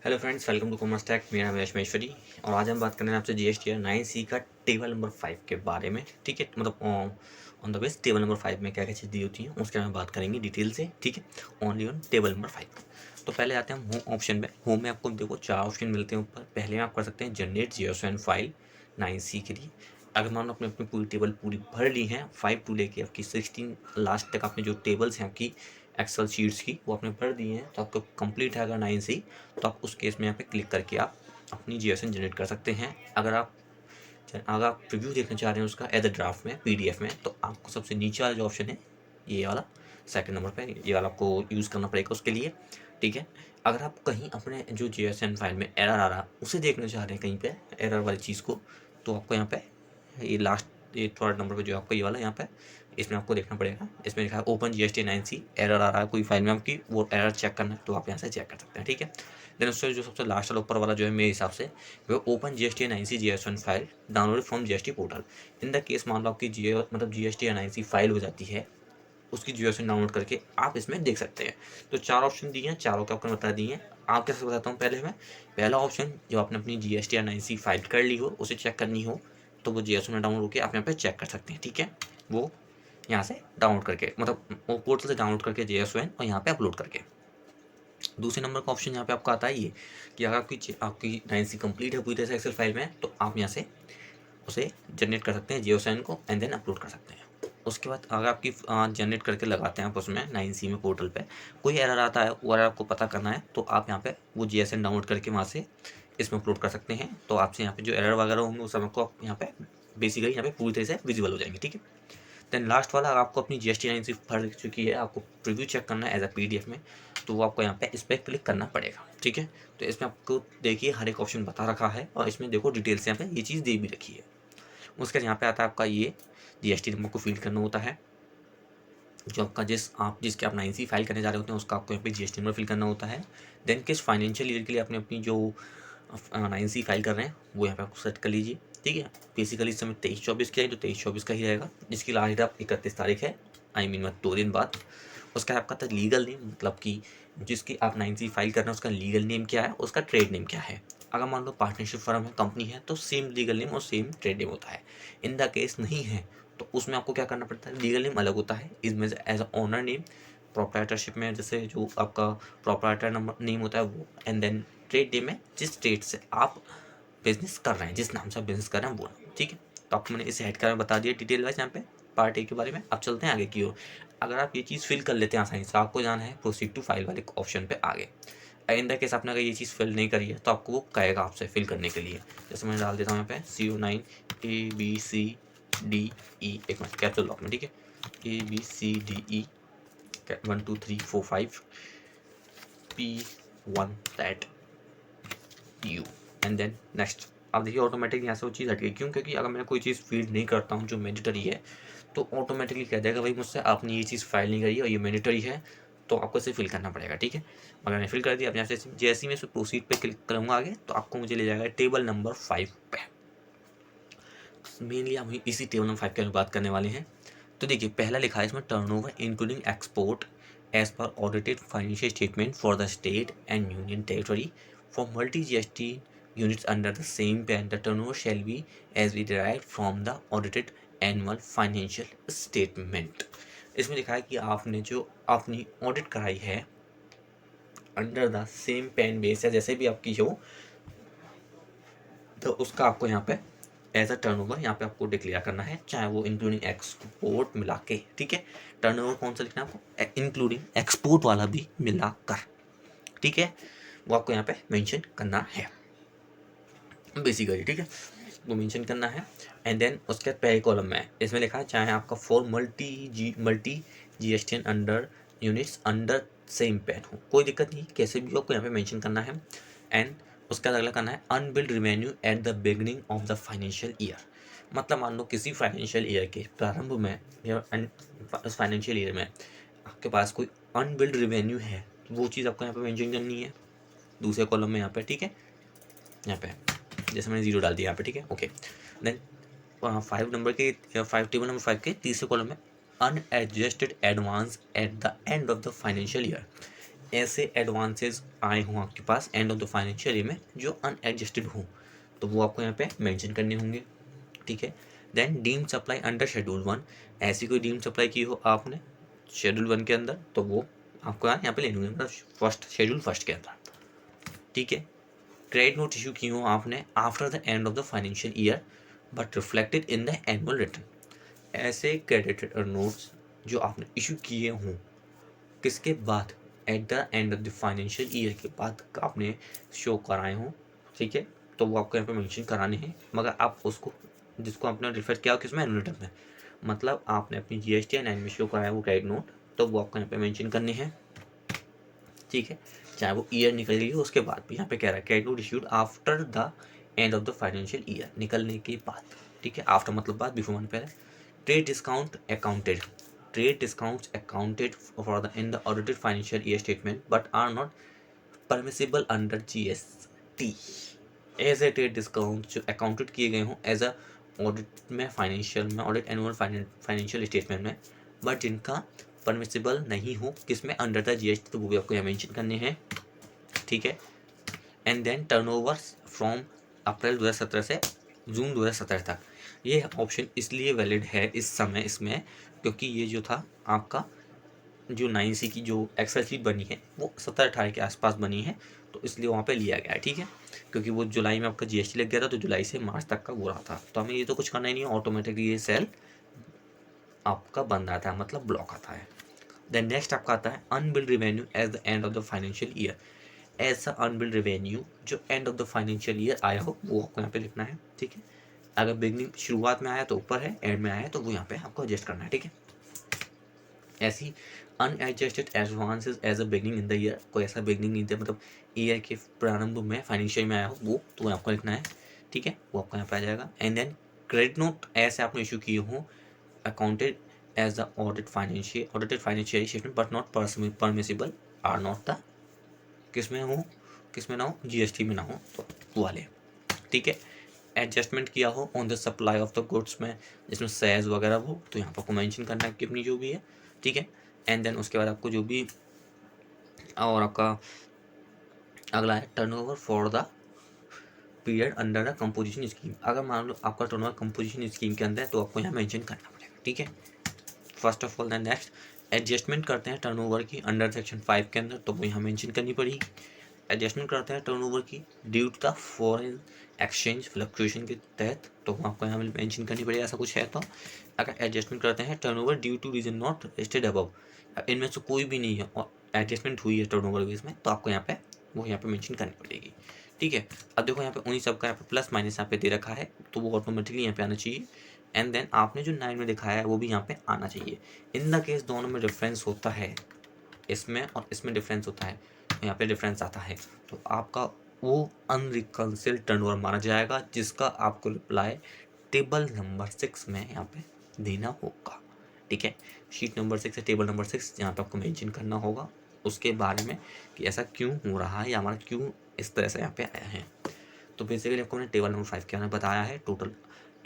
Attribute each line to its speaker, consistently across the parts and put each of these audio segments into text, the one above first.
Speaker 1: Hello friends, welcome to commerce tech. मेरा नाम है यशमेश्वरी और आज हम बात करने आपसे जीएसटी 9C का टेबल नंबर 5 के बारे में। ठीक है, मतलब on the base table number 5 में क्या क्या चीज़ दी होती हैं उसके बारे में बात करेंगे डिटेल से। ठीक है, ओनली ऑन टेबल नंबर 5। तो पहले आते हैं हम होम ऑप्शन में। होम में आपको देखो 4 ऑप्शन मिलते हैं ऊपर। पहले में आप कर सकते हैं जनरेट जीएसएन फाइल 9C के लिए। अगर मान लो आपने अपनी पूरी टेबल पूरी भर ली है 5 टू लेके आपकी 16 लास्ट तक, आपने जो टेबल्स हैं आपकी एक्सेल शीट्स की वो आपने भर दी हैं, तो आपको कंप्लीट है अगर 9C, तो आप उस केस में यहाँ पे क्लिक करके आप अपनी जीएसएन जनरेट कर सकते हैं। अगर आप प्रीव्यू देखना चाह रहे हैं उसका एज अ ड्राफ्ट में पीडीएफ में, तो आपको सबसे नीचे वाला जो ऑप्शन है ये वाला सेकंड नंबर पे, ये वाला आपको यूज़ करना पड़ेगा उसके लिए। ठीक है, अगर आप कहीं अपने जो जीएसएन फाइल में एरर आ रहा उसे देखना चाह रहे हैं कहीं पे एरर वाली चीज़ को, तो आपको यहाँ पे ये लास्ट ये थर्ड नंबर पे जो आपको ये वाला यहाँ पे इसमें आपको देखना पड़ेगा। इसमें लिखा है ओपन जीएसटी 9C, एरर आ रहा है कोई फाइल में आपकी, वो एरर चेक करना है तो आप यहाँ से चेक कर सकते हैं। ठीक है, देन उससे जो सबसे लास्ट वाला ऊपर वाला जो है मेरे हिसाब से वो open GST 9C GSN file download from GST portal. In the case मान लो आपकी मतलब जीएसटी 9C फाइल हो जाती है, उसकी जीएसएन डाउनलोड करके आप इसमें देख सकते हैं। तो 4 ऑप्शन दिए हैं, चारों के आपको बता दिए हैं। आप कैसे बताता हूँ पहले मैं। पहला ऑप्शन, जो आपने अपनी जीएसटी 9C फाइल कर ली हो उसे चेक करनी हो तो वो जीएसएन में डाउनलोड होकर आप यहाँ पे चेक कर सकते हैं। ठीक है, वो यहाँ से डाउनलोड करके, मतलब वो पोर्टल से डाउनलोड करके जीएसएन और यहाँ पे अपलोड करके। दूसरे नंबर का ऑप्शन यहाँ पे आपका आता है ये कि अगर आपकी 9C कंप्लीट है पूरी तरह से एक्सेल फाइल में, तो आप यहाँ से उसे जनरेट कर सकते हैं जीएसएन को एंड देन अपलोड कर सकते हैं। उसके बाद अगर आपकी जनरेट करके लगाते हैं आप उसमें 9C में पोर्टल पे, कोई एरर आता है वो एरर आपको पता करना है, तो आप यहाँ पे वो जीएसएन डाउनलोड करके वहाँ से इसमें अपलोड कर सकते हैं। तो आपसे यहाँ पे जो एरर वगैरह होंगे उस समय को आप यहाँ पे बेसिकली यहाँ पे पूरी तरह से विजिबल हो जाएंगे। ठीक है, देन लास्ट वाला, अगर आपको अपनी जीएसटी 9C भर चुकी है, आपको प्रीव्यू चेक करना है एज अ पीडीएफ में, तो वो आपको यहाँ पे इस पर क्लिक करना पड़ेगा। ठीक है, तो इसमें आपको देखिए हर एक ऑप्शन बता रखा है और इसमें देखो डिटेल से यहाँ पे ये चीज़ दे भी रखी है। उसके बाद यहाँ पे आता है आपका ये जीएसटी नंबर को फिल करना होता है, जो आपका जिसके आप 9C फाइल करने जा रहे होते हैं उसका आपको यहाँ पे जीएसटी नंबर फिल करना होता है। देन किस फाइनेंशियल ईयर के लिए आपने अपनी जो 9C फाइल कर रहे हैं वो यहाँ पे आपको सेट कर लीजिए। ठीक है, बेसिकली इस समय 23-24 की है तो 23-24 का ही रहेगा, जिसकी लास्ट डेट आप 31 तारीख है, आई मीन 2 दिन बाद। उसका आपका था लीगल नेम, मतलब कि जिसकी आप 9C फाइल कर रहे हैं उसका लीगल नेम क्या है, उसका ट्रेड नेम क्या है। अगर मान लो पार्टनरशिप फर्म है, कंपनी है, तो सेम लीगल नेम और सेम ट्रेड नेम होता है। इन द केस नहीं है तो उसमें आपको क्या करना पड़ता है, लीगल नेम अलग होता है, इसमें as a owner name, proprietorship में जैसे जो आपका प्रोप्राइटर नंबर नेम होता है वो, एंड देन ट्रेड नेम है जिस स्टेट से आप बिजनेस कर रहे हैं, जिस नाम से आप बिजनेस कर रहे हैं वो नाम। ठीक है, तो आपको मैंने इसे हेड कर बता दिया डिटेल वाइज यहाँ पे पार्ट ए के बारे में। अब चलते हैं आगे की ओर। अगर आप ये चीज़ फिल कर लेते हैं आसानी से, आपको जाना है प्रोसीड टू फाइल वाले ऑप्शन पे आगे। इन द केस आपने अगर ये चीज़ फिल नहीं करी है तो आपको वो कहेगा आपसे फिल करने के लिए। जैसे मैं डाल देता हूँ यहाँ पे CO9 ABCDE, एक मिनट कैपिटल लॉक में। ठीक है, ABCDE 1 2 3 4 5 P1 that U and then next. अब देखिए ऑटोमेटिकली यहाँ से वो चीज़ हट गई, क्यों? क्योंकि अगर मैं कोई चीज़ फीड नहीं करता हूँ जो मैंडेटरी है, तो ऑटोमेटिकली कह देगा भाई मुझसे आपने ये चीज़ फाइल नहीं करी और ये मैंडेटरी है, तो आपको इसे फिल करना पड़ेगा। ठीक है, अगर मैंने फिल कर दिया, अब यहाँ से जैसे ही मैं इसे प्रोसीड पे क्लिक करूँगा आगे, तो आपको मुझे ले जाएगा टेबल नंबर 5 पे। मेनली हम इसी टेबल नंबर 5 के बारे में बात करने वाले हैं। तो देखिए पहला लिखा है इसमें turnover including export as per audited financial statement for the state and union territory for multi GST units under the same pen. The turnover shall be as we derived from the audited annual financial statement. इसमें लिखा है कि आपने जो अपनी audit कराई है under the same PAN base या जैसे भी आपकी हो, तो उसका आपको यहाँ पे एज अ टर्नओवर यहाँ पे आपको डिक्लेयर करना है, चाहे वो इंक्लूडिंग एक्सपोर्ट मिला के। ठीक है, टर्नओवर कौन सा लिखना है आपको, इंक्लूडिंग एक्सपोर्ट वाला भी मिला कर। ठीक है, वो आपको यहाँ पे मेंशन करना है बेसिकली। ठीक है, वो मेंशन करना है। एंड देन उसके पहले कॉलम में इसमें लिखा है चाहे आपका for multi GST under units under same PAN हो, कोई दिक्कत नहीं, कैसे भी हो आपको यहाँ पे मेंशन करना है। एंड उसका अगला करना है unbilled revenue at the beginning of the financial year. मतलब मान लो किसी फाइनेंशियल ईयर के प्रारंभ में या उस फाइनेंशियल ईयर में आपके पास कोई अनबिल्ड रिवेन्यू है, तो वो चीज़ आपको यहाँ पे मेंशन करनी है दूसरे कॉलम में यहाँ पे। ठीक है, यहाँ पे जैसे मैंने 0 डाल दिया यहाँ पे। ठीक है, ओके। देन 5 नंबर के 5 टेबल नंबर 5 के तीसरे कॉलम में unadjusted advance at the end of the financial year. ऐसे एडवांसेस आए हों आपके पास end of the financial year में जो अनएडजस्टेड हों, तो वो आपको यहाँ पे मेंशन करने होंगे, ठीक है। Then deem supply under schedule 1, ऐसी कोई डीम सप्लाई की हो आपने शेड्यूल 1 के अंदर, तो वो आपको यहाँ पे लेनी होंगी, मतलब फर्स्ट शेड्यूल फर्स्ट के अंदर, ठीक है। क्रेडिट नोट इशू की हो आपने after the end of the financial year but reflected in the annual return, ऐसे क्रेडिट नोट्स जो आपने इशू किए हों किसके बाद, eight the end of the financial year के बाद आपने शो कराए हों, ठीक है, तो वो आपको यहाँ पे मेंशन कराने हैं, मगर आप उसको जिसको आपने रिफर किया हो किसमें, एनुअल रिटर्न में, मतलब आपने अपनी जीएसटी या 9 में शो कराया वो क्रेडिट नोट, तो वो आपको यहाँ पे मेंशन करने हैं, ठीक है, चाहे वो ईयर निकल गई हो उसके बाद भी। यहाँ पे कह रहा है credit note issued after the end of the financial year, निकलने के बाद, ठीक है, आफ्टर मतलब बाद, बिफोर मतलब पहले। Trade discount accounted, trade discounts accounted for in the audited financial year statement but are not permissible under GST। ऐसे ट्रेड डिस्काउंट जो अकाउंटेड किए गए हों एज अ ऑडिट में, फाइनेंशियल में, ऑडिट एनुअल फाइनेंशियल स्टेटमेंट में, बट जिनका permissible नहीं हो किसमें, अंडर द जीएसटी, तो वो भी आपको यहाँ मेंशन करने हैं, ठीक है। And then turnover from April 2017 से जून 2017 तक, ये ऑप्शन इसलिए वैलिड है इस समय इसमें क्योंकि ये जो था आपका जो 9C की जो एक्सेल शीट बनी है वो 17-18 के आसपास बनी है, तो इसलिए वहाँ पे लिया गया है, ठीक है, क्योंकि वो जुलाई में आपका जीएसटी लग गया था, तो जुलाई से मार्च तक का वो रहा था, तो हमें ये तो कुछ करना ही नहीं है, ऑटोमेटिकली ये सेल आपका बन रहा था, मतलब ब्लॉक आता है। देन नेक्स्ट आपका आता है unbilled revenue eight the end of the financial year, ऐसा अनबिल्ड रेवेन्यू जो and of the financial year आया हो वो आपको यहाँ पे लिखना है, ठीक है। अगर बिगनिंग शुरुआत में आया तो ऊपर है, एंड में आया तो वो यहाँ पे आपको एडजस्ट करना है, ठीक है। ऐसी unadjusted advances as a beginning in the year, कोई ऐसा बिगनिंग नहीं था, मतलब ईयर के प्रारंभ में फाइनेंशियल में आया हो वो, तो आपको लिखना है, ठीक है, वो आपको यहाँ पे आ जाएगा। एंड देन क्रेडिट नोट ऐसे आपने इशू किए हो accounted as the audited financial statement but not permissible are not the, किसमें हो, किसमें ना हो, जीएसटी में ना हो, तो वो वाले, ठीक है। एडजस्टमेंट किया हो on the supply of the goods में, जिसमें सेज वगैरह हो, तो यहाँ पर आपको मेंशन करना है कि अपनी जो भी है, ठीक है। एंड देन उसके बाद आपको जो भी और आपका अगला है turnover for the period under the composition scheme, अगर मान लो आपका टर्नओवर कंपोजिशन स्कीम के अंदर है तो आपको यहाँ मेंशन करना पड़ेगा, ठीक है। First of all then next adjustment करते हैं टर्नओवर की अंडर सेक्शन 5 के अंदर, तो वो यहाँ मेंशन करनी पड़ेगी। एडजस्टमेंट करते हैं टर्नओवर की due to the foreign exchange fluctuation के तहत, तो आपको यहाँ मेंशन करनी पड़ेगी, ऐसा कुछ है तो। अगर एडजस्टमेंट करते हैं turnover due to reason not listed above, इनमें से कोई भी नहीं है और एडजस्टमेंट हुई है टर्नओवर बेस में, तो आपको यहाँ पे वो यहाँ पे मेंशन करनी पड़ेगी, ठीक है। अब देखो यहाँ पे उन्हीं सब का यहाँ पे प्लस माइनस यहाँ पे दे रखा है, तो वो ऑटोमेटिकली यहाँ पे आना चाहिए। एंड देन आपने जो 9 में दिखाया है वो भी यहाँ पे आना चाहिए। इन द केस दोनों में डिफरेंस होता है, इसमें और इसमें डिफरेंस होता है, यहाँ पे डिफरेंस आता है, तो आपका वो अनरिकंसिल्ड टर्नओवर माना जाएगा, जिसका आपको रिप्लाई टेबल नंबर 6 में यहाँ पे देना होगा, ठीक है। शीट नंबर 6 है, टेबल नंबर 6 यहाँ पे आपको मेंशन करना होगा उसके बारे में कि ऐसा क्यों हो रहा है या हमारा क्यों इस तरह से यहाँ पे आया है। तो बेसिकली आपको मैंने टेबल नंबर 5 के अंदर बताया है टोटल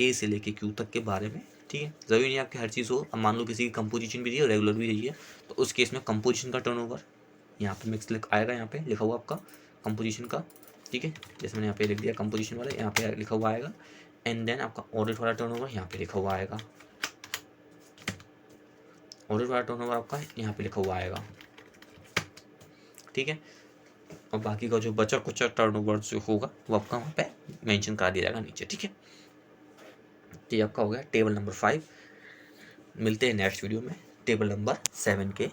Speaker 1: ए से लेके क्यू तक के बारे में, ठीक है। ज़रूरी नहीं आपकी हर चीज़ हो, अब मान लो किसी की कंपोजिशन भी रही है और रेगुलर भी रही है, तो उस केस में कंपोजिशन का टर्नओवर यहाँ पे मिक्स आएगा, यहाँ पे लिखा हुआ आपका कंपोजिशन का, ठीक है, जैसे मैंने यहाँ पे लिख दिया कंपोजिशन वाला, यहाँ पे लिखा हुआ आएगा। एंड देन आपका ऑडिट वाला टर्नओवर यहाँ पे लिखा हुआ आएगा, ऑडिट वाला टर्नओवर आपका यहाँ पे लिखा हुआ आएगा, ठीक है। और बाकी का जो बचा कुचा टर्नओवर जो होगा वो आपका वहाँ पे मेंशन करा दिया जाएगा नीचे, ठीक है। तो ये आपका हो गया टेबल नंबर 5। मिलते हैं नेक्स्ट वीडियो में टेबल नंबर 7 के